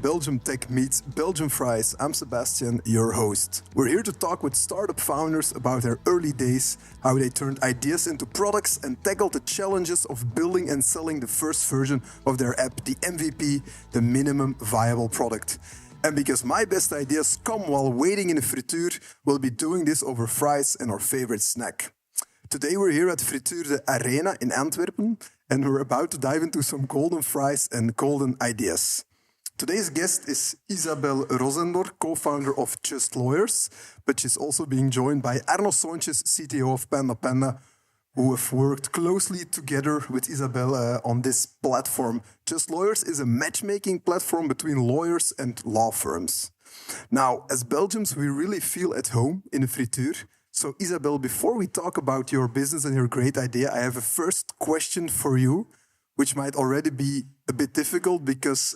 Belgium tech meets Belgian fries. I'm Sebastian, your host. We're here to talk with startup founders about their early days, how they turned ideas into products and tackled the challenges of building and selling the first version of their app, the MVP, the minimum viable product. And because my best ideas come while waiting in a frituur, we'll be doing this over fries and our favorite snack. Today we're here at Frituur de Arena in Antwerpen, and we're about to dive into some golden fries and golden ideas. Today's guest is Isabel Rosendor, co-founder of JustLawyers, but she's also being joined by Arno Soontjens, CTO of PandaPanda, who have worked closely together with Isabel on this platform. JustLawyers is a matchmaking platform between lawyers and law firms. Now, as Belgians, we really feel at home in a frituur. So, Isabel, before we talk about your business and your great idea, I have a first question for you, which might already be a bit difficult because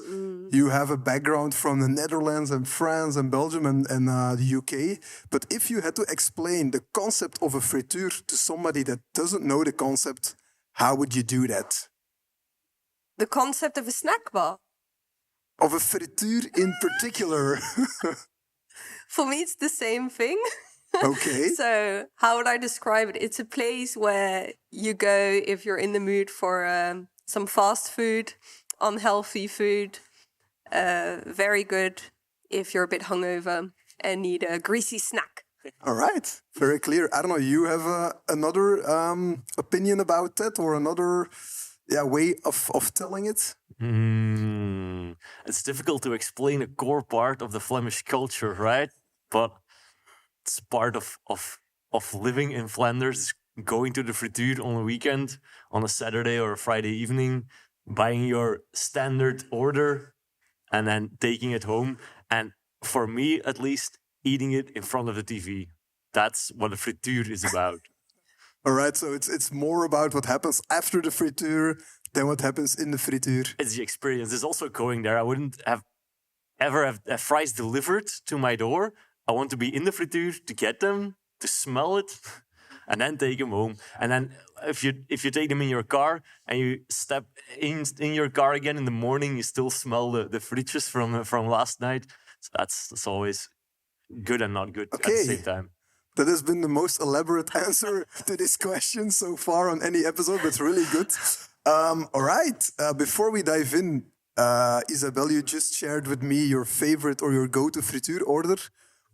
you have a background from the Netherlands and France and Belgium and the UK. But if you had to explain the concept of a frituur to somebody that doesn't know the concept, how would you do that? The concept of a snack bar? Of a frituur in particular. For me, it's the same thing. Okay. So how would I describe it? It's a place where you go if you're in the mood for some fast food, unhealthy food, very good if you're a bit hungover and need a greasy snack. All right. Very clear. I don't know, you have another opinion about that or another way of telling it? It's difficult to explain a core part of the Flemish culture, right? But it's part of living in Flanders, going to the frituur on a weekend, on a Saturday or a Friday evening, buying your standard order and then taking it home. And for me, at least, eating it in front of the TV. That's what a frituur is about. All right, so it's more about what happens after the frituur than what happens in the frituur. It's the experience. It's also going there. I wouldn't ever have fries delivered to my door. I want to be in the frituur to get them, to smell it, and then take them home. And then if you take them in your car and you step in your car again in the morning, you still smell the frittures from last night. So that's always good and not good at the same time. That has been the most elaborate answer to this question so far on any episode, but it's really good. All right, before we dive in, Isabel, you just shared with me your favorite or your go-to frituur order.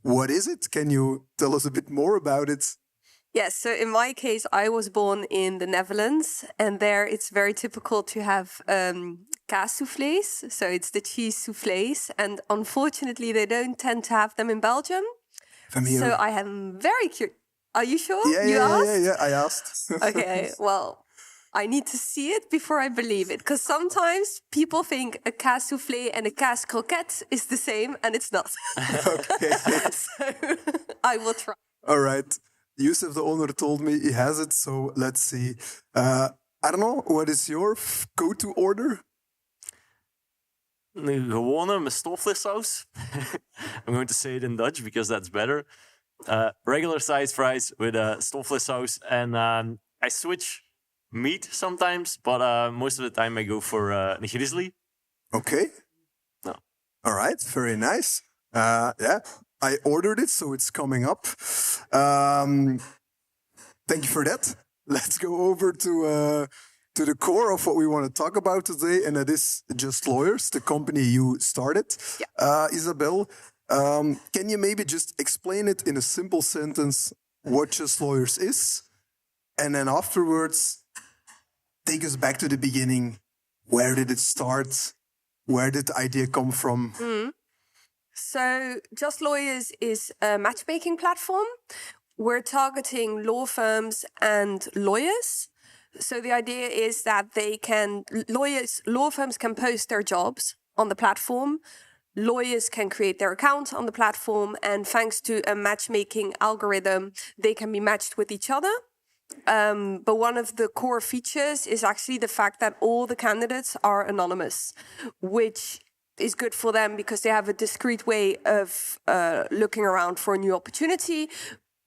What is it? Can you tell us a bit more about it? Yes, so in my case, I was born in the Netherlands, and there it's very typical to have kaas soufflés. So it's the cheese soufflés, and unfortunately, they don't tend to have them in Belgium. So I am very curious. Are you sure? Yeah, I asked. Okay, well, I need to see it before I believe it. Because sometimes people think a kaas soufflé and a kaas croquette is the same, and it's not. Okay. So I will try. All right. Yusuf, the owner, told me he has it, so let's see. I don't know, what is your go-to order? Gewone met stoofvleessaus. I'm going to say it in Dutch because that's better. Regular size fries with stoofvleessaus. And I switch meat sometimes, but most of the time I go for a grizzly. Okay. No. All right, very nice. I ordered it, so it's coming up. Thank you for that. Let's go over to the core of what we want to talk about today, and that is JustLawyers, the company you started. Yeah. Isabel, can you maybe just explain it in a simple sentence what JustLawyers is? And then afterwards, take us back to the beginning. Where did it start? Where did the idea come from? So JustLawyers is a matchmaking platform. We're targeting law firms and lawyers. So the idea is that law firms can post their jobs on the platform. Lawyers can create their account on the platform. And thanks to a matchmaking algorithm, they can be matched with each other. But one of the core features is actually the fact that all the candidates are anonymous, which is good for them because they have a discreet way of looking around for a new opportunity.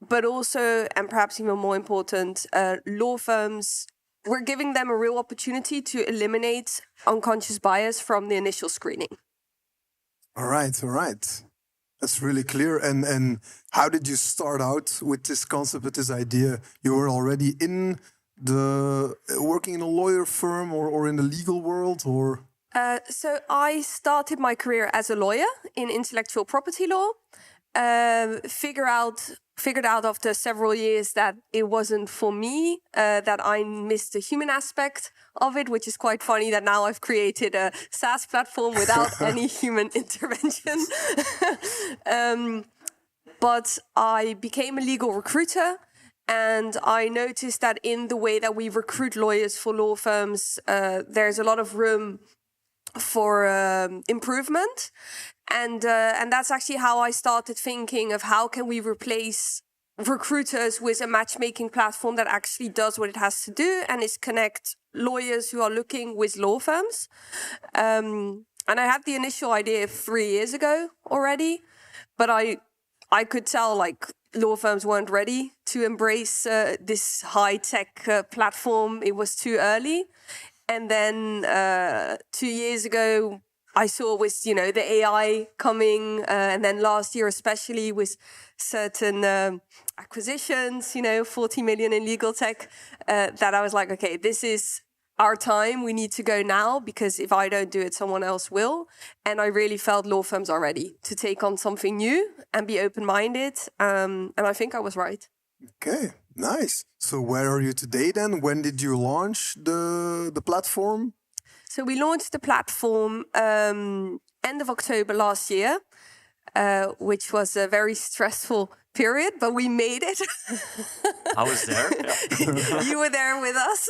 But also, and perhaps even more important, law firms, we're giving them a real opportunity to eliminate unconscious bias from the initial screening. All right, all right. That's really clear. And how did you start out with this concept, with this idea? You were already in the working in a lawyer firm or in the legal world, or? So I started my career as a lawyer in intellectual property law. Figured out after several years that it wasn't for me, that I missed the human aspect of it, which is quite funny that now I've created a SaaS platform without any human intervention. But I became a legal recruiter, and I noticed that in the way that we recruit lawyers for law firms, there's a lot of room for improvement. And that's actually how I started thinking of how can we replace recruiters with a matchmaking platform that actually does what it has to do and is connect lawyers who are looking with law firms. And I had the initial idea 3 years ago already, but I could tell like law firms weren't ready to embrace this high-tech platform. It was too early. And then 2 years ago, I saw with, the AI coming, and then last year, especially with certain acquisitions, 40 million in legal tech, that I was like, okay, this is our time. We need to go now, because if I don't do it, someone else will. And I really felt law firms are ready to take on something new and be open-minded. And I think I was right. Okay, nice. So where are you today then? When did you launch the platform? So we launched the platform end of October last year, which was a very stressful period, but we made it. I was there. Yeah. You were there with us.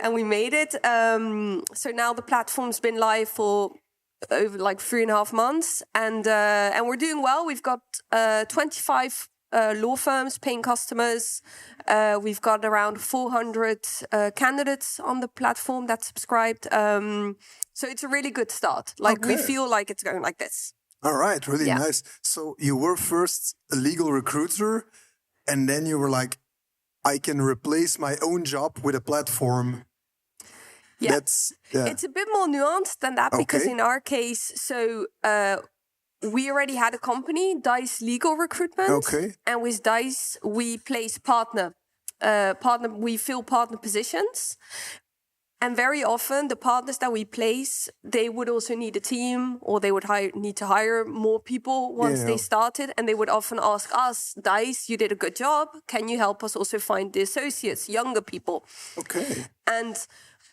And we made it. So now the platform's been live for over like 3.5 months, and we're doing well. We've got 25 law firms paying customers. We've got around 400 candidates on the platform that subscribed. So it's a really good start. We feel like it's going like this. All right, really nice. So you were first a legal recruiter, and then you were like, I can replace my own job with a platform. Yeah. It's a bit more nuanced than that, because in our case, we already had a company, Dice Legal Recruitment. Okay. And with Dice, we place we fill partner positions. And very often, the partners that we place, they would also need a team, or they would need to hire more people once they started. And they would often ask us, Dice, you did a good job. Can you help us also find the associates, younger people? Okay. And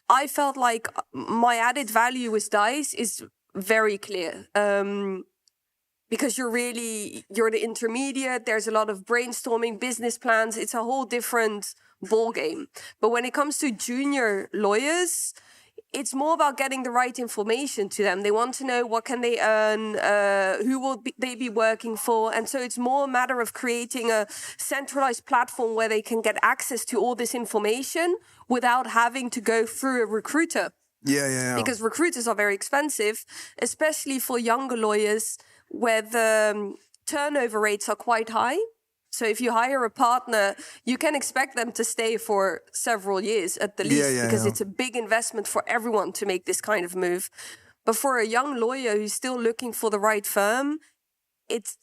I felt like my added value with Dice is very clear. Because you're the intermediate. There's a lot of brainstorming, business plans. It's a whole different ball game. But when it comes to junior lawyers, it's more about getting the right information to them. They want to know what can they earn, who will they be working for. And so it's more a matter of creating a centralized platform where they can get access to all this information without having to go through a recruiter. Yeah. Because recruiters are very expensive, especially for younger lawyers, where the turnover rates are quite high. So if you hire a partner, you can expect them to stay for several years at the least, because it's a big investment for everyone to make this kind of move. But for a young lawyer who's still looking for the right firm, it's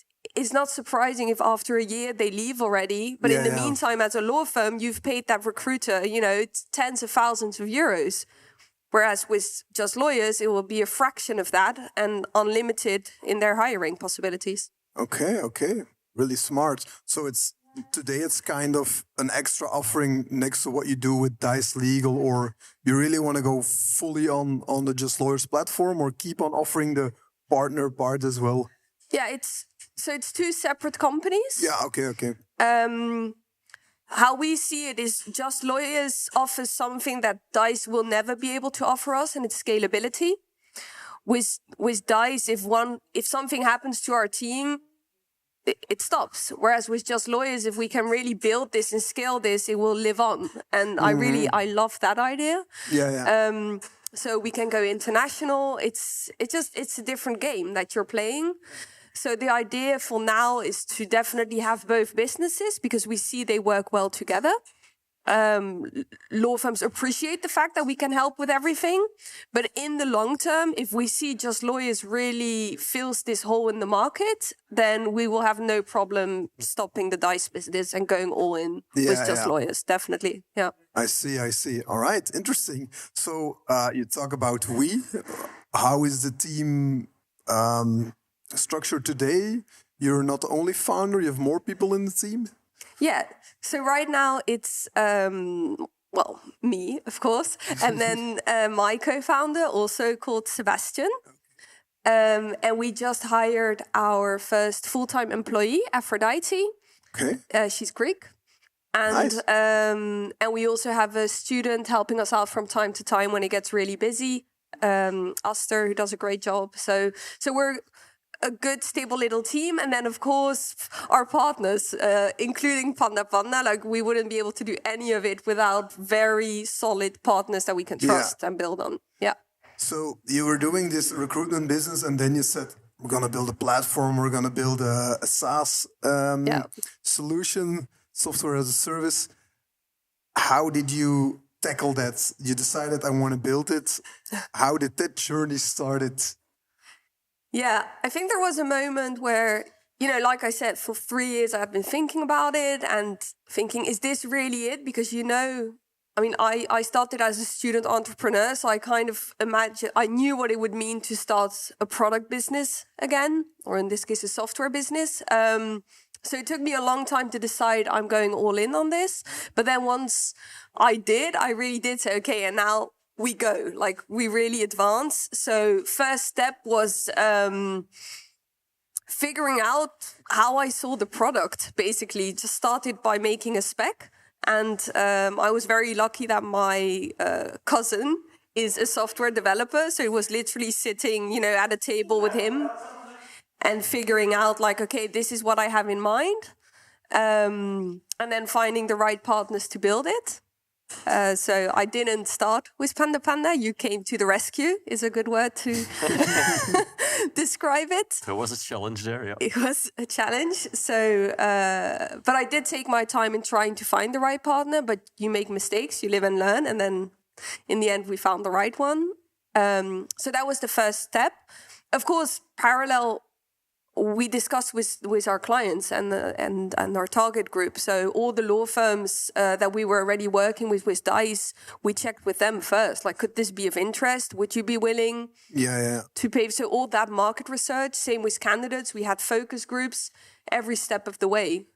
not surprising if after a year they leave already. But in the meantime, as a law firm, you've paid that recruiter, it's tens of thousands of euros. Whereas with JustLawyers, it will be a fraction of that and unlimited in their hiring possibilities. Okay. Really smart. So today it's kind of an extra offering next to what you do with Dice Legal, or you really want to go fully on the JustLawyers platform, or keep on offering the partner part as well? Yeah, it's two separate companies. Yeah, okay. How we see it is JustLawyers offers something that Dice will never be able to offer us, and it's scalability. With Dice, if something happens to our team, it stops. Whereas with JustLawyers, if we can really build this and scale this, it will live on. And I love that idea. Yeah. So we can go international. It's a different game that you're playing. So the idea for now is to definitely have both businesses, because we see they work well together. law firms appreciate the fact that we can help with everything. But in the long term, if we see JustLawyers really fills this hole in the market, then we will have no problem stopping the dice business and going all in with JustLawyers. Definitely. Yeah. I see. All right. Interesting. So you talk about we. How is the team structured today? You're not the only founder. You have more people in the team. Yeah. So right now it's, me, of course, and then my co-founder, also called Sebastian. And we just hired our first full-time employee, Aphrodite. Okay. She's Greek. And Nice. And we also have a student helping us out from time to time when it gets really busy, Aster, who does a great job. So we're a good, stable little team. And then, of course, our partners, including PandaPanda, like we wouldn't be able to do any of it without very solid partners that we can trust and build on. Yeah. So you were doing this recruitment business, and then you said, we're going to build a platform, we're going to build a SaaS solution, software as a service. How did you tackle that? You decided, I want to build it. How did that journey started? Yeah, I think there was a moment where, like I said, for 3 years I've been thinking about it and thinking, is this really it? Because, I started as a student entrepreneur, so I kind of I knew what it would mean to start a product business again, or in this case, a software business. So it took me a long time to decide I'm going all in on this. But then once I really did say, okay, and now we go, like we really advance. So first step was figuring out how I saw the product, basically. Just started by making a spec. And I was very lucky that my cousin is a software developer. So it was literally sitting, at a table with him and figuring out like, okay, this is what I have in mind. And then finding the right partners to build it. So I didn't start with PandaPanda. You came to the rescue is a good word to describe it. There was a challenge there, yeah. It was a challenge. So, but I did take my time in trying to find the right partner. But you make mistakes, you live and learn. And then in the end, we found the right one. So that was the first step. Of course, parallel, we discussed with our clients and our target group. So all the law firms that we were already working with DICE, we checked with them first. Like, could this be of interest? Would you be willing to pay? So all that market research, same with candidates. We had focus groups every step of the way,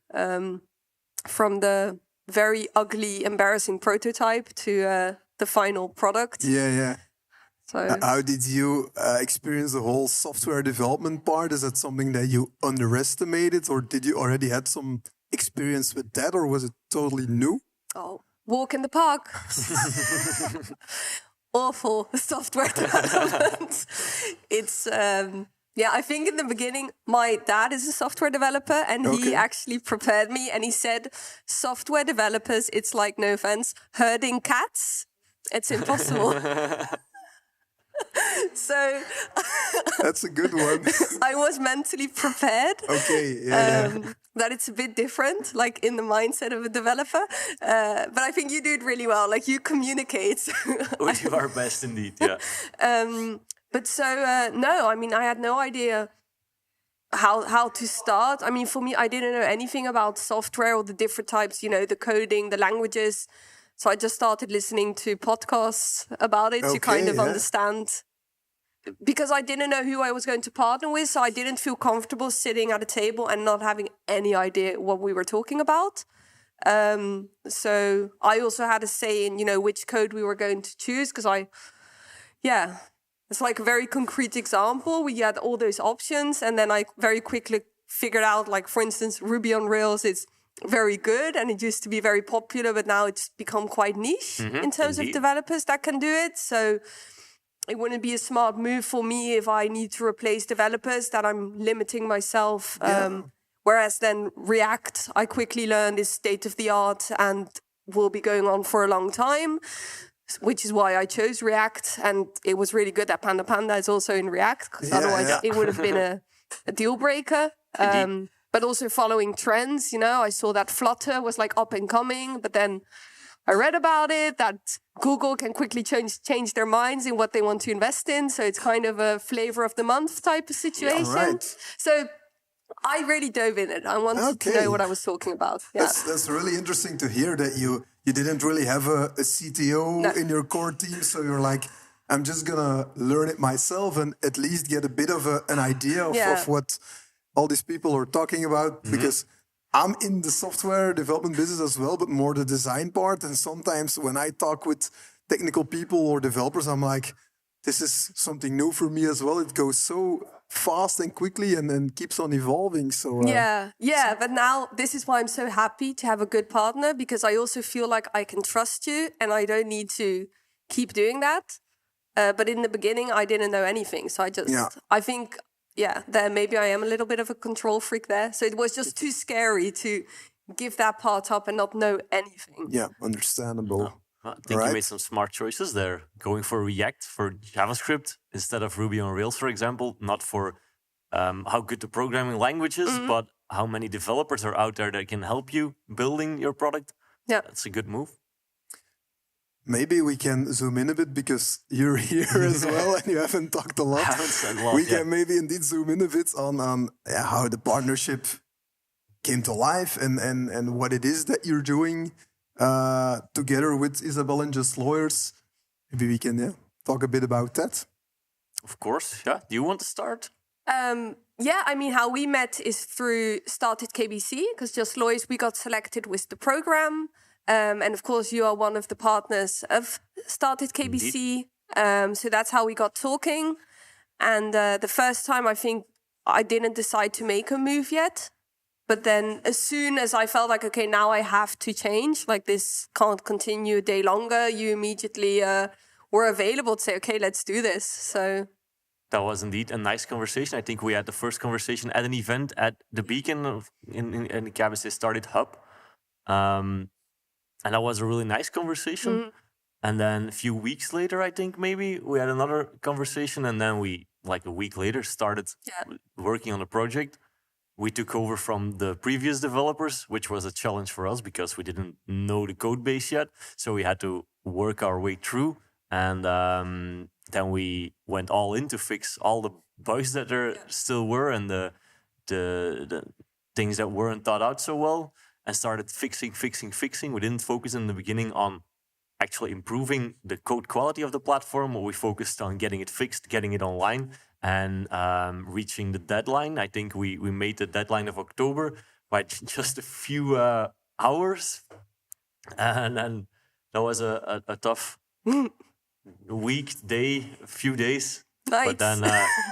from the very ugly, embarrassing prototype to the final product. So, how did you experience the whole software development part? Is that something that you underestimated, or did you already had some experience with that, or was it totally new? Oh, walk in the park. Awful software development. It's, I think in the beginning, my dad is a software developer, and he actually prepared me, and he said, software developers, it's like, no offense, herding cats. It's impossible. So that's a good one. I was mentally prepared. That it's a bit different, like in the mindset of a developer. But I think you do it really well. Like you communicate. We do our best indeed, yeah. But so no, I mean I had no idea how to start. I mean, for me, I didn't know anything about software or the different types, the coding, the languages. So I just started listening to podcasts about it to kind of understand, because I didn't know who I was going to partner with. So I didn't feel comfortable sitting at a table and not having any idea what we were talking about. So I also had a say in, which code we were going to choose, because it's like a very concrete example. We had all those options, and then I very quickly figured out, like, for instance, Ruby on Rails is very good, and it used to be very popular, but now it's become quite niche in terms of developers that can do it. So it wouldn't be a smart move for me if I need to replace developers, that I'm limiting myself. Whereas then React, I quickly learned, is state of the art and will be going on for a long time, which is why I chose React. And it was really good that PandaPanda is also in React, because otherwise it would have been a deal breaker. But also following trends, I saw that Flutter was like up and coming, but then I read about it, that Google can quickly change their minds in what they want to invest in. So it's kind of a flavor of the month type of situation. Yeah, right. So I really dove in it. I wanted to know what I was talking about. Yeah. That's really interesting to hear that you didn't really have a CTO in your core team. So you're like, I'm just going to learn it myself and at least get a bit of an idea of what all these people are talking about. Because I'm in the software development business as well, but more the design part. And sometimes when I talk with technical people or developers, I'm like, this is something new for me as well. It goes so fast and quickly and then keeps on evolving. So but now this is why I'm so happy to have a good partner, because I also feel like I can trust you and I don't need to keep doing that. But in the beginning, I didn't know anything. So I think, there maybe I am a little bit of a control freak there. So it was just too scary to give that part up and not know anything. Yeah, understandable. No. I think you made some smart choices there. Going for React, for JavaScript, instead of Ruby on Rails, for example. Not for how good the programming language is, but how many developers are out there that can help you building your product. Yeah, that's a good move. Maybe we can zoom in a bit because you're here as well and you haven't talked a lot. I haven't said a lot We can maybe indeed zoom in a bit on how the partnership came to life and what it is that you're doing together with Isabel and JustLawyers. Maybe we can talk a bit about that. Of course, yeah. Do you want to start? I mean, how we met is through Started KBC, because JustLawyers, we got selected with the program. And of course, you are one of the partners of Started KBC. So that's how we got talking. And the first time, I think I didn't decide to make a move yet. But then as soon as I felt like, okay, now I have to change, like this can't continue a day longer, you immediately were available to say, okay, let's do this. So that was indeed a nice conversation. I think we had the first conversation at an event at the Beacon in the KBC Started Hub. And that was a really nice conversation. And then a few weeks later, I think maybe, we had another conversation. And then we, like a week later, started working on the project. We took over from the previous developers, which was a challenge for us because we didn't know the code base yet. So we had to work our way through. And then we went all in to fix all the bugs that there still were and the things that weren't thought out so well. And started fixing. We didn't focus in the beginning on actually improving the code quality of the platform. We focused on getting it fixed, getting it online, and reaching the deadline. I think we made the deadline of October by just a few hours. And then that was a tough few days. Nice. But then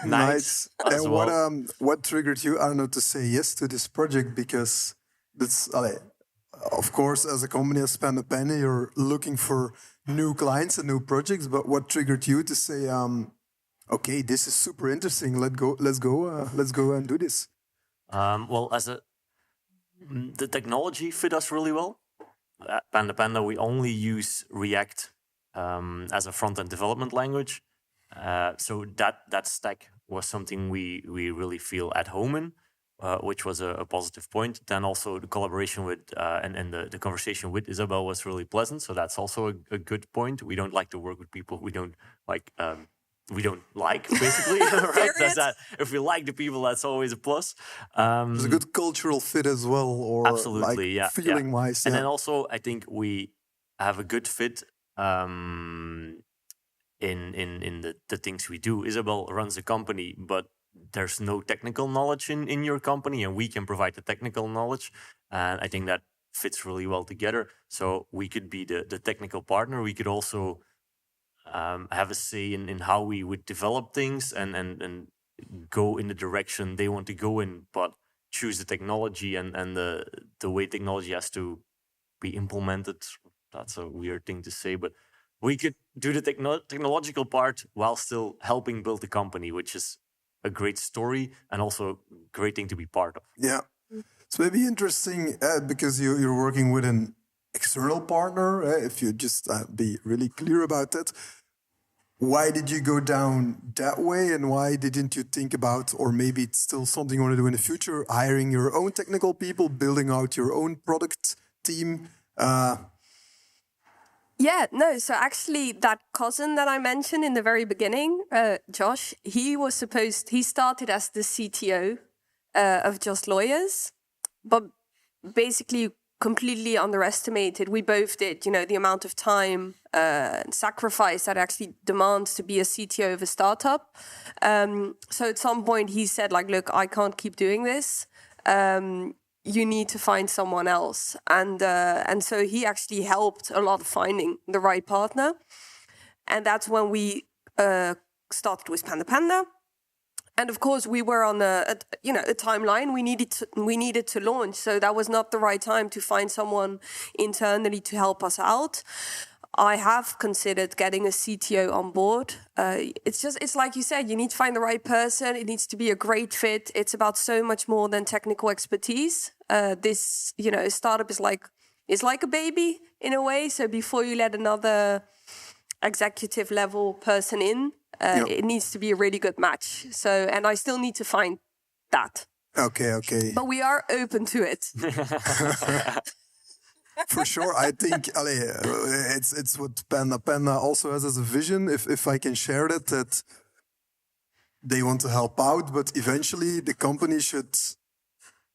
nice. And what triggered you, Arno, to say yes to this project? Because that's, of course, as a company as PandaPanda, you're looking for new clients and new projects. But what triggered you to say, okay, this is super interesting. Let's go and do this. Well, the technology fit us really well. At PandaPanda, we only use React as a front-end development language. So that stack was something we really feel at home in. Which was a positive point. Then also the collaboration with and the conversation with Isabel was really pleasant. So that's also a good point. We don't like to work with people we don't like. Basically, right? That's that. If we like the people, that's always a plus. There's a good cultural fit as well, or absolutely, feeling wise. And then also, I think we have a good fit in the things we do. Isabel runs the company, but there's no technical knowledge in your company, and we can provide the technical knowledge. And I think that fits really well together. So we could be the technical partner. We could also have a say in how we would develop things and go in the direction they want to go in, but choose the technology and the way technology has to be implemented. That's a weird thing to say, but we could do the technological part while still helping build the company, which is a great story and also a great thing to be part of. Yeah. It's maybe interesting because you're working with an external partner. If you just be really clear about that. Why did you go down that way and why didn't you think about, or maybe it's still something you want to do in the future, hiring your own technical people, building out your own product team? Yeah, no. So actually, that cousin that I mentioned in the very beginning, Josh, he started as the CTO of JustLawyers, but basically completely underestimated. We both did, the amount of time and sacrifice that actually demands to be a CTO of a startup. So at some point he said, like, look, I can't keep doing this. You need to find someone else. And so he actually helped a lot finding the right partner. And that's when we started with PandaPanda. And of course, we were on a timeline. We needed to launch, so that was not the right time to find someone internally to help us out. I have considered getting a CTO on board. It's like you said, you need to find the right person. It needs to be a great fit. It's about so much more than technical expertise. This startup is like a baby in a way. So before you let another executive level person in, it needs to be a really good match. So, and I still need to find that. Okay. But we are open to it. For sure. I think it's what PandaPanda also has as a vision, if I can share that they want to help out, but eventually the company should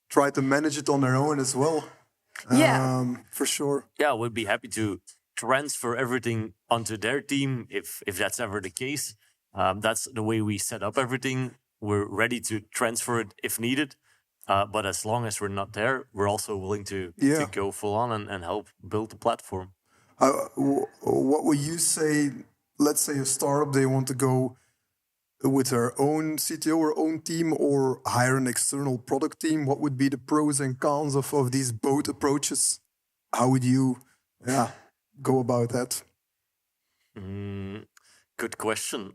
try to manage it on their own as well. For sure. Yeah, we'd be happy to transfer everything onto their team if that's ever the case. That's the way we set up everything. We're ready to transfer it if needed. But as long as we're not there, we're also willing to go full on and help build the platform. What would you say, let's say a startup, they want to go with their own CTO or own team or hire an external product team? What would be the pros and cons of these both approaches? How would you go about that? Good question.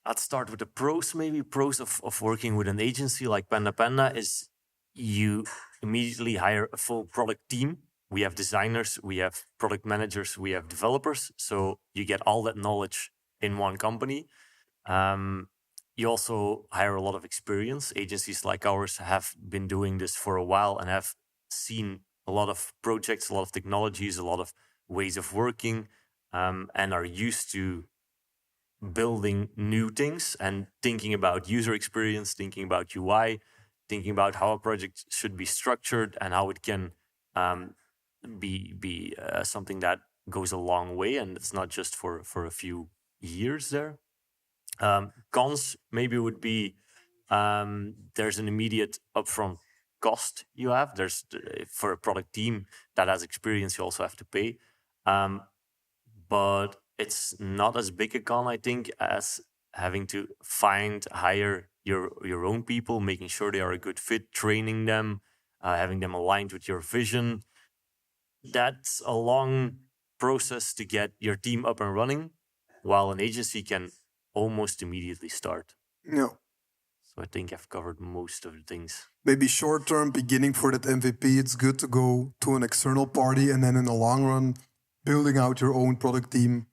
I'd start with the pros, maybe. Pros of working with an agency like PandaPanda is you immediately hire a full product team. We have designers, we have product managers, we have developers. So you get all that knowledge in one company. You also hire a lot of experience. Agencies like ours have been doing this for a while and have seen a lot of projects, a lot of technologies, a lot of ways of working, and are used to building new things and thinking about user experience, thinking about UI, thinking about how a project should be structured and how it can be something that goes a long way and it's not just for a few years there. Cons maybe would be there's an immediate upfront cost you have. There's for a product team that has experience, you also have to pay. But it's not as big a con, I think, as having to hire your own people, making sure they are a good fit, training them, having them aligned with your vision. That's a long process to get your team up and running, while an agency can almost immediately start. Yeah. So I think I've covered most of the things. Maybe short-term beginning for that MVP, it's good to go to an external party, and then in the long run, building out your own product team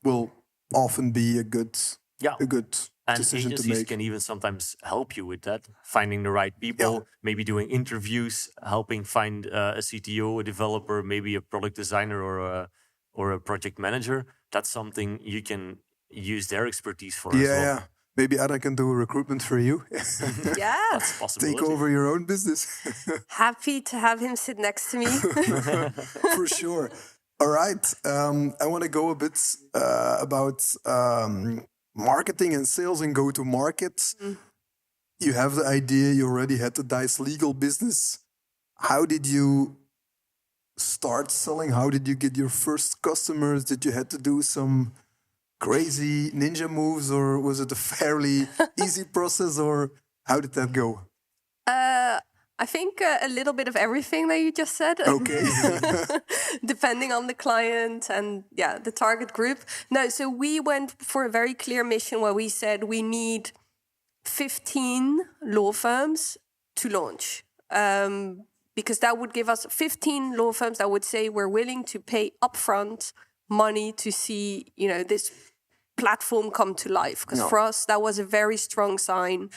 will often be a good decision to make. Agencies can even sometimes help you with that, finding the right people, maybe doing interviews, helping find a CTO, a developer, maybe a product designer or a project manager. That's something you can use their expertise for as well. Yeah. Maybe Ada can do a recruitment for you. Yeah. That's a possibility. Take over your own business. Happy to have him sit next to me. For sure. All right. I want to go a bit about marketing and sales and go-to-market. You have the idea. You already had the Dice legal business. How did you start selling? How did you get your first customers? Did you have to do some crazy ninja moves, or was it a fairly easy process, or how did that go? I think a little bit of everything that you just said. Okay. Depending on the client and the target group. No, so we went for a very clear mission where we said we need 15 law firms to launch. Because that would give us 15 law firms that would say we're willing to pay upfront money to see, this platform come to life. Because for us, that was a very strong sign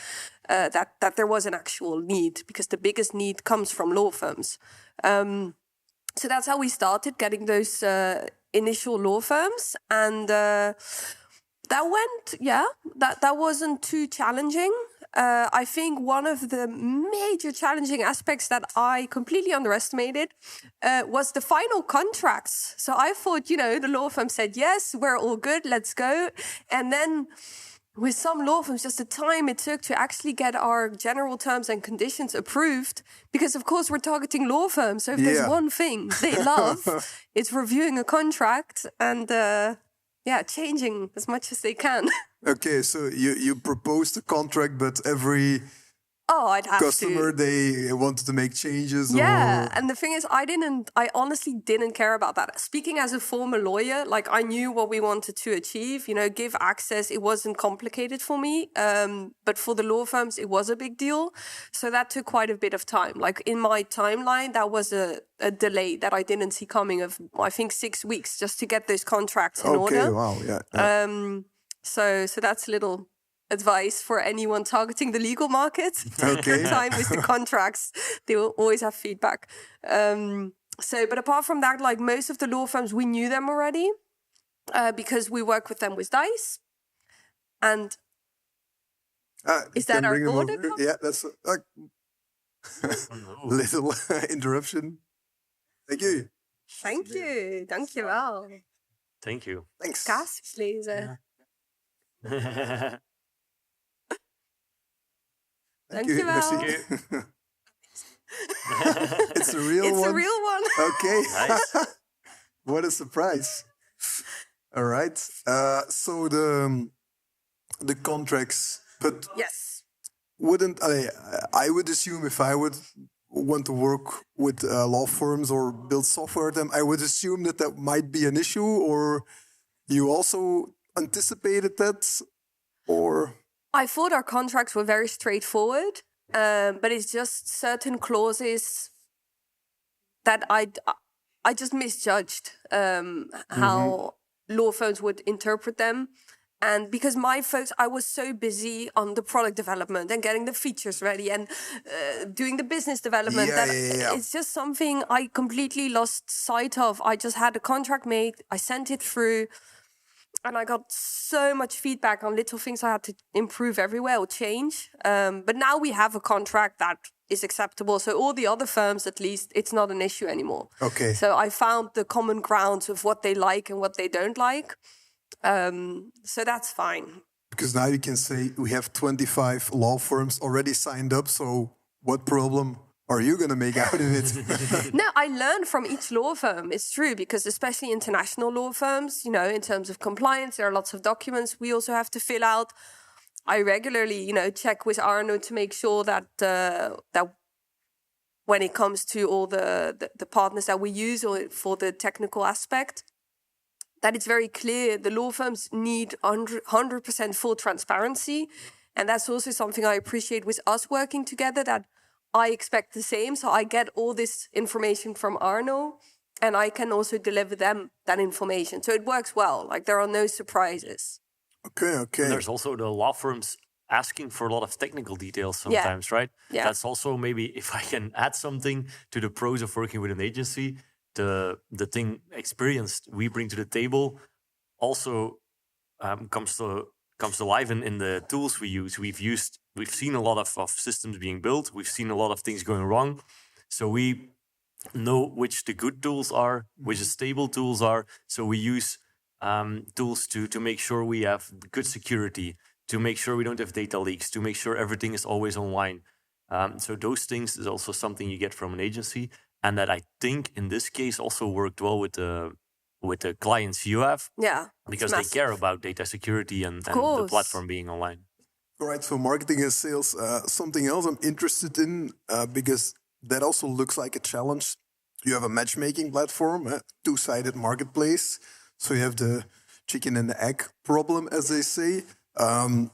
that there was an actual need, because the biggest need comes from law firms. So that's how we started getting those initial law firms. And that wasn't too challenging. I think one of the major challenging aspects that I completely underestimated was the final contracts. So I thought, the law firm said, yes, we're all good, let's go. And then with some law firms, just the time it took to actually get our general terms and conditions approved, because of course we're targeting law firms. So if there's one thing they love, it's reviewing a contract and changing as much as they can. Okay, so you proposed a contract, but every I'd have customer, to. they wanted to make changes? Yeah, and the thing is, I honestly didn't care about that. Speaking as a former lawyer, like I knew what we wanted to achieve, give access. It wasn't complicated for me. But for the law firms, it was a big deal. So that took quite a bit of time. Like in my timeline, that was a delay that I didn't see coming of, I think, 6 weeks just to get those contracts in order. Okay, wow, yeah. So that's a little advice for anyone targeting the legal market. Okay. Time with the contracts. They will always have feedback. But apart from that, like most of the law firms, we knew them already because we work with them with DICE. And is that our order? Yeah, that's a little interruption. Thank you. Thank you. Dankjewel. Thank you. Thanks. Kaas lezen. Thank you. Dankjewel. It's a real one? It's a real one. Okay. Nice. What a surprise. All right. So the contracts, but Yes. I would assume if I would want to work with law firms or build software with them, I would assume that might be an issue, or you also anticipated that, or... I thought our contracts were very straightforward, but it's just certain clauses that I just misjudged how law firms would interpret them. And because my folks, I was so busy on the product development and getting the features ready and doing the business development it's just something I completely lost sight of. I just had a contract made, I sent it through, and I got so much feedback on little things I had to improve everywhere or change. But now we have a contract that is acceptable. So all the other firms, at least, it's not an issue anymore. Okay. So I found the common grounds of what they like and what they don't like. So that's fine. Because now you can say we have 25 law firms already signed up. So what problem are you going to make out of it? No, I learned from each law firm. It's true, because especially international law firms, in terms of compliance, there are lots of documents we also have to fill out. I regularly, check with Arno to make sure that that when it comes to all the partners that we use or for the technical aspect, that it's very clear the law firms need 100% full transparency. And that's also something I appreciate with us working together, that I expect the same. So I get all this information from Arno and I can also deliver them that information. So it works well. Like there are no surprises. Okay. And there's also the law firms asking for a lot of technical details sometimes, right? Yeah. That's also maybe, if I can add something to the pros of working with an agency, the thing experienced we bring to the table also comes to life in the tools we use. We've seen a lot of systems being built. We've seen a lot of things going wrong. So we know which the good tools are, which the stable tools are. So we use tools to make sure we have good security, to make sure we don't have data leaks, to make sure everything is always online. So those things is also something you get from an agency. And that I think in this case also worked well with the clients you have. Yeah. Because they care about data security and the platform being online. All right, for marketing and sales, something else I'm interested in, because that also looks like a challenge. You have a matchmaking platform, a two-sided marketplace. So you have the chicken and the egg problem, as they say. On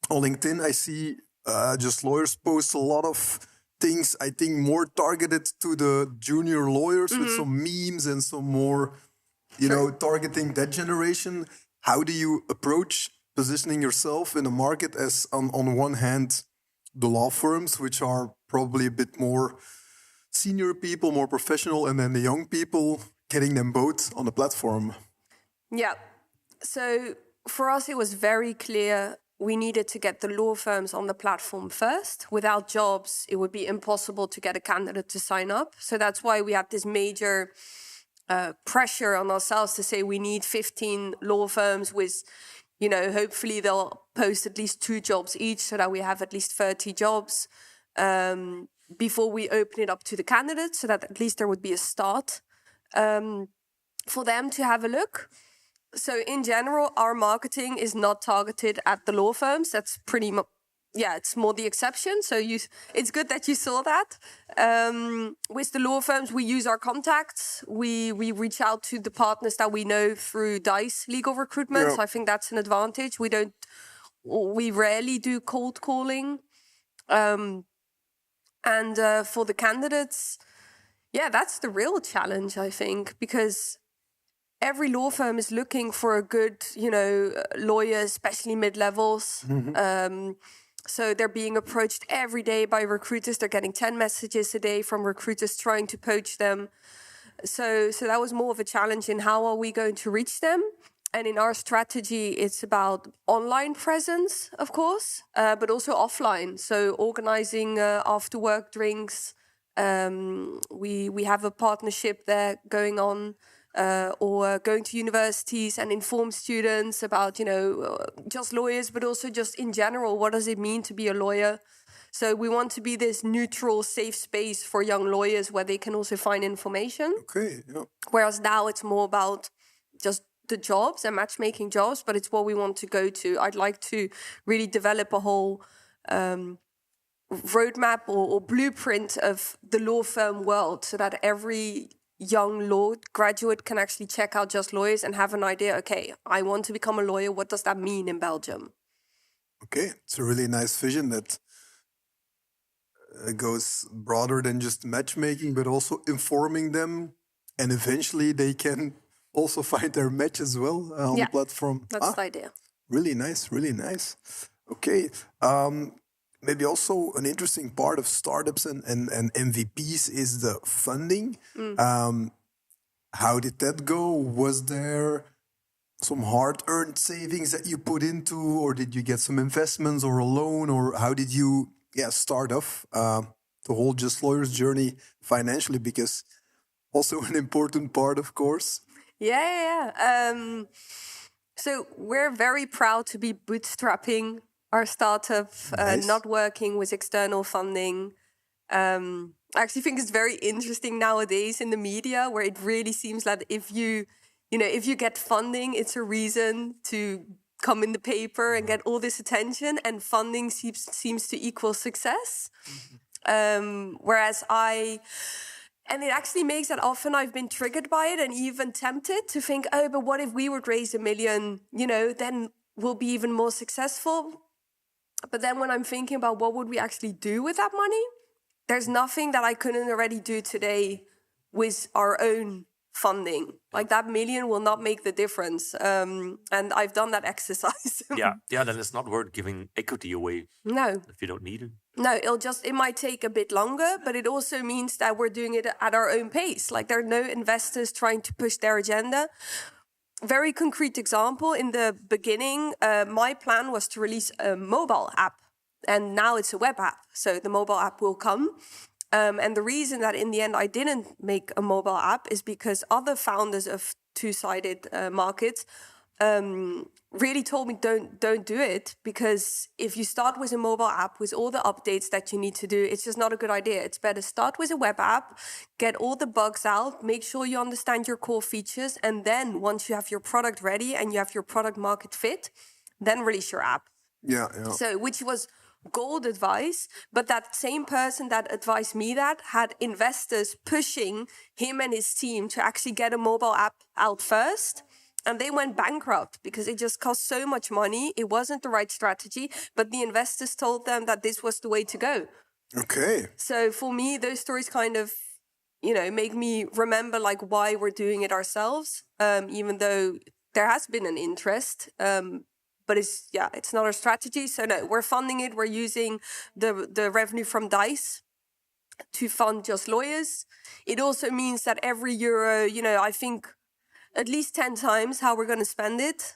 LinkedIn, I see JustLawyers post a lot of things, I think, more targeted to the junior lawyers with some memes and some more, targeting that generation. How do you approach positioning yourself in a market as, on one hand, the law firms, which are probably a bit more senior people, more professional, and then the young people, getting them both on the platform? Yeah. So for us, it was very clear we needed to get the law firms on the platform first. Without jobs, it would be impossible to get a candidate to sign up. So that's why we had this major pressure on ourselves to say we need 15 law firms with, hopefully they'll post at least 2 jobs each so that we have at least 30 jobs before we open it up to the candidates, so that at least there would be a start for them to have a look. So in general, our marketing is not targeted at the law firms. That's pretty much, it's more the exception. So it's good that you saw that. With the law firms, we use our contacts. We reach out to the partners that we know through DICE legal recruitment. Yeah. So I think that's an advantage. We rarely do cold calling. And for the candidates, that's the real challenge, I think, because every law firm is looking for a good, lawyer, especially mid-levels. Mm-hmm. So they're being approached every day by recruiters. They're getting 10 messages a day from recruiters trying to poach them. So that was more of a challenge in how are we going to reach them? And in our strategy, it's about online presence, of course, but also offline. So organizing after-work drinks. We have a partnership there going on. Or going to universities and inform students about, JustLawyers, but also just in general, what does it mean to be a lawyer? So we want to be this neutral, safe space for young lawyers where they can also find information. Okay, yeah. Whereas now it's more about just the jobs and matchmaking jobs, but it's what we want to go to. I'd like to really develop a whole roadmap or blueprint of the law firm world so that every young law graduate can actually check out JustLawyers and have an idea, okay, I want to become a lawyer. What does that mean in Belgium? Okay, it's a really nice vision that goes broader than just matchmaking, but also informing them. And eventually they can also find their match as well on the platform. That's the idea. Really nice, really nice. Okay. Maybe also an interesting part of startups and MVPs is the funding. How did that go? Was there some hard-earned savings that you put into, or did you get some investments or a loan, or how did you start off the whole JustLawyers journey financially? Because also an important part, of course. So we're very proud to be bootstrapping our startup, Nice. not working with external funding. I actually think it's very interesting nowadays in the media, where it really seems that if you get funding, it's a reason to come in the paper and get all this attention, and funding seems to equal success. Whereas and it actually makes that often I've been triggered by it and even tempted to think, oh, but what if we would raise 1 million, then we'll be even more successful. But then when I'm thinking about what would we actually do with that money, there's nothing that I couldn't already do today with our own funding. Like that 1 million will not make the difference. And I've done that exercise. Then it's not worth giving equity away. No. If you don't need it. No, it might take a bit longer, but it also means that we're doing it at our own pace. Like there are no investors trying to push their agenda. Very concrete example, in the beginning, my plan was to release a mobile app, and now it's a web app. So the mobile app will come. And the reason that in the end I didn't make a mobile app is because other founders of two-sided markets really told me don't do it, because if you start with a mobile app with all the updates that you need to do, it's just not a good idea. It's better start with a web app, get all the bugs out, make sure you understand your core features, and then once you have your product ready and you have your product market fit, then release your app. So which was gold advice, but that same person that advised me that had investors pushing him and his team to actually get a mobile app out first. And they went bankrupt because it just cost so much money. It wasn't the right strategy, but the investors told them that this was the way to go. Okay. So for me, those stories kind of, make me remember like why we're doing it ourselves, even though there has been an interest. But it's not our strategy. So no, we're funding it. We're using the revenue from DICE. to fund JustLawyers. It also means that every euro, I think at least 10 times how we're going to spend it.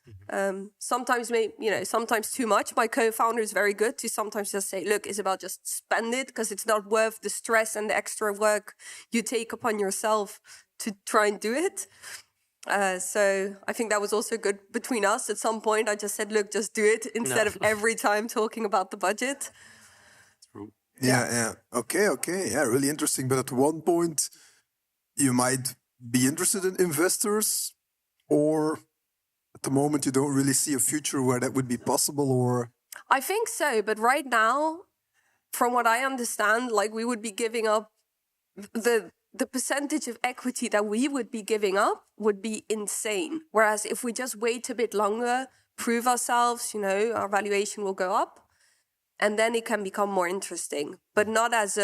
Sometimes too much. My co-founder is very good to sometimes just say, look, Isabel, just spend it because it's not worth the stress and the extra work you take upon yourself to try and do it. So I think that was also good between us. At some point, I just said, look, just do it instead of every time talking about the budget. Yeah. Okay. Yeah, really interesting. But at one point, you might be interested in investors, or at the moment you don't really see a future where that would be possible, or? I think so. But right now, from what I understand, like we would be giving up the percentage of equity that we would be giving up would be insane. Whereas if we just wait a bit longer, prove ourselves, our valuation will go up. And then it can become more interesting, but not as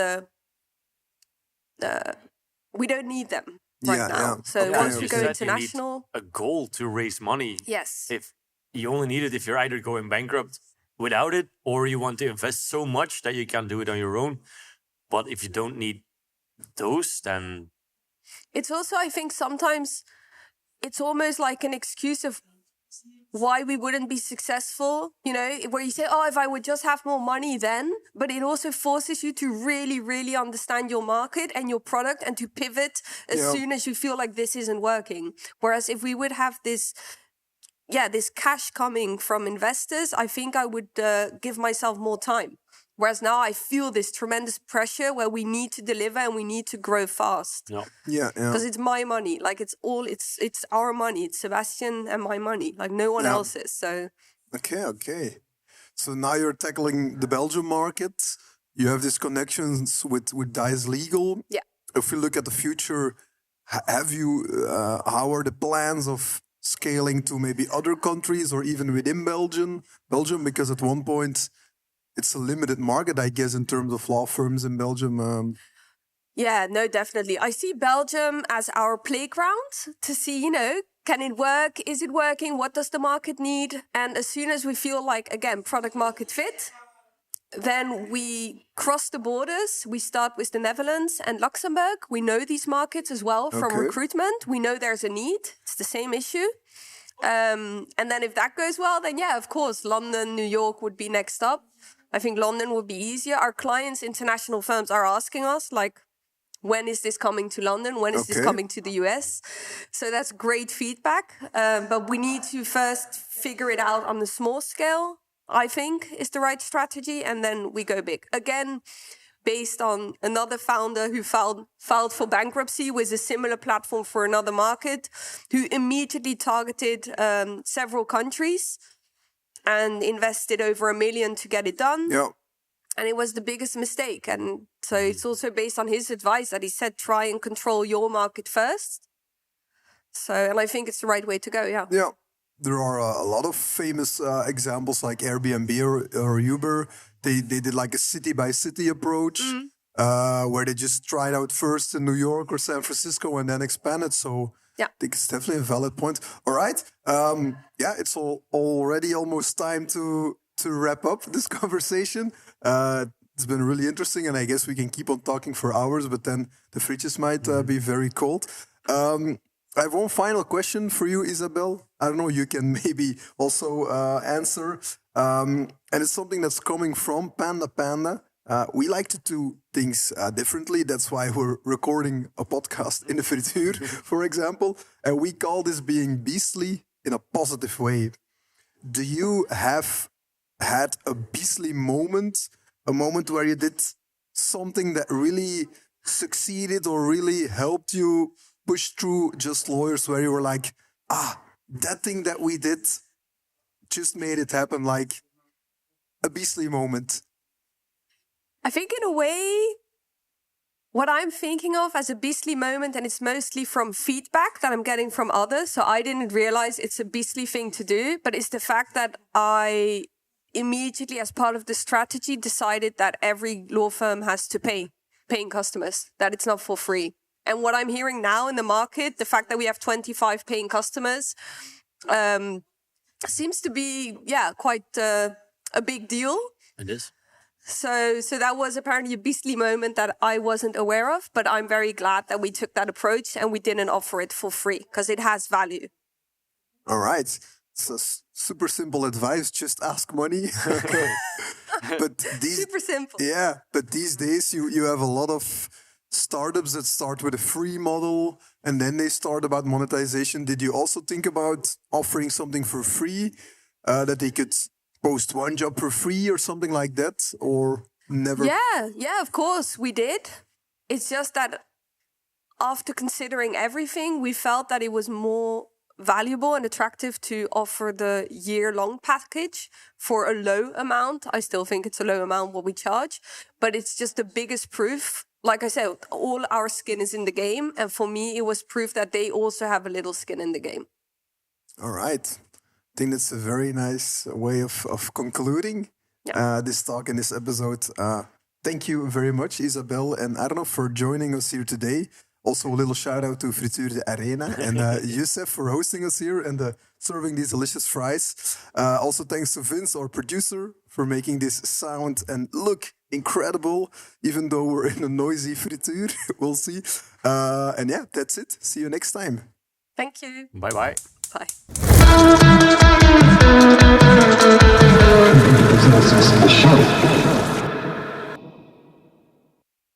we don't need them right now. Yeah. So once we go international, you need a goal to raise money. Yes. If you only need it if you're either going bankrupt without it, or you want to invest so much that you can do it on your own. But if you don't need those, then it's also, I think sometimes it's almost like an excuse of why we wouldn't be successful, where you say, oh, if I would just have more money then, but it also forces you to really, really understand your market and your product and to pivot as soon as you feel like this isn't working. Whereas if we would have this cash coming from investors, I think I would give myself more time. Whereas now I feel this tremendous pressure where we need to deliver and we need to grow fast. Yeah. Because it's my money. Like it's our money. It's Sebastian and my money. Like no one else's. So. Okay. So now you're tackling the Belgian market. You have these connections with Dice Legal. Yeah. If you look at the future, how are the plans of scaling to maybe other countries or even within Belgium? Because at one point, it's a limited market, I guess, in terms of law firms in Belgium. Yeah, no, definitely. I see Belgium as our playground to see, can it work? Is it working? What does the market need? And as soon as we feel like, again, product market fit, then we cross the borders. We start with the Netherlands and Luxembourg. We know these markets as well from recruitment. We know there's a need. It's the same issue. And then if that goes well, then of course, London, New York would be next up. I think London would be easier. Our clients, international firms, are asking us, like, when is this coming to London? When is this coming to the US? So that's great feedback. But we need to first figure it out on the small scale, I think, is the right strategy. And then we go big. Again, based on another founder who filed for bankruptcy with a similar platform for another market, who immediately targeted several countries and invested over $1 million to get it done. Yeah. And it was the biggest mistake. And so it's also based on his advice that he said, try and control your market first. So, and I think it's the right way to go, Yeah. There are a lot of famous examples like Airbnb or Uber. They did like a city-by-city approach where they just tried out first in New York or San Francisco and then expanded. So I think it's definitely a valid point. All right. It's already almost time to wrap up this conversation. It's been really interesting, and I guess we can keep on talking for hours, but then the fridges might be very cold. I have one final question for you, Isabel. I don't know, you can maybe also answer. And it's something that's coming from PandaPanda. We like to do things differently. That's why we're recording a podcast in the frituur, for example. And we call this being beastly in a positive way. Do you have had a beastly moment, a moment where you did something that really succeeded or really helped you push through JustLawyers, where you were like, that thing that we did just made it happen, like a beastly moment? I think in a way, what I'm thinking of as a beastly moment, and it's mostly from feedback that I'm getting from others, so I didn't realize it's a beastly thing to do, but it's the fact that I immediately, as part of the strategy, decided that every law firm has to pay paying customers, that it's not for free. And what I'm hearing now in the market, the fact that we have 25 paying customers, seems to be, quite a big deal. It is. So that was apparently a beastly moment that I wasn't aware of, but I'm very glad that we took that approach and we didn't offer it for free because it has value. All right. So super simple advice, just ask money. But Super simple. Yeah, but these days you have a lot of startups that start with a free model and then they start about monetization. Did you also think about offering something for free that they could post one job for free or something like that, or never? Yeah, of course we did. It's just that after considering everything, we felt that it was more valuable and attractive to offer the year-long package for a low amount. I still think it's a low amount what we charge, but it's just the biggest proof. Like I said, all our skin is in the game, and for me, it was proof that they also have a little skin in the game. All right. I think that's a very nice way of concluding this talk and this episode. Thank you very much, Isabel and Arno, for joining us here today. Also, a little shout out to Frituur de Arena and Youssef for hosting us here and serving these delicious fries. Also, thanks to Vince, our producer, for making this sound and look incredible, even though we're in a noisy frituur. We'll see. And yeah, that's it. See you next time. Thank you. Bye-bye. Bye. Speciàl.